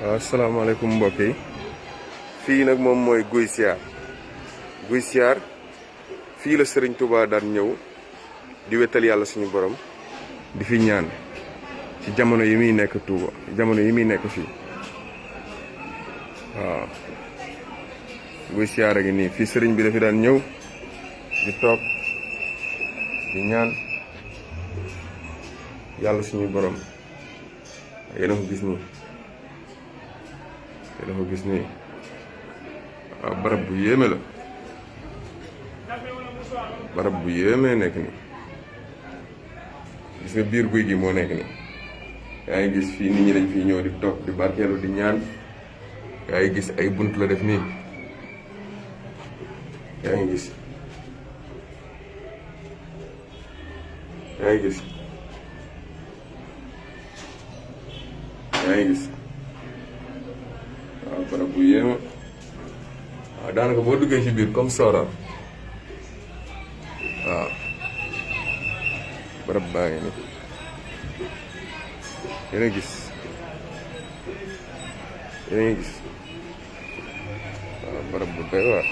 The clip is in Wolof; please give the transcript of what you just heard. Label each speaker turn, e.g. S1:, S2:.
S1: asalaamaaleykum mbokk yi fii nag moom mooy Guy Siar Guy Siar fii la Serigne Touba daan ñëw di wétal yàlla suñu borom di fi ñaan ci jamono yi muy nekk Touba jamono yi muy nekk fii waaw Guy Siar a ngi nii fii Serigne bi dafi daan ñëw di toog di ñaan yàlla suñu borom yéen a ko gis nii. te dafa gis ni barab bu yéeme la barab bu yéeme nekk ni gis nga biir guy gi moo nekk ni yaa ngi gis fii nit ñi dañ fii ñëw di toog di barkeelu di ñaan yaa ngi gis ay bunt la def nii yaa ngi gis yaa ngi gis yaa ngi gis waaw barab bu yéeme waaw daanaka boo duggee ci biir comme Sooraan waaw barab baa ngi ni yéen a gis waaw barab bu doy waar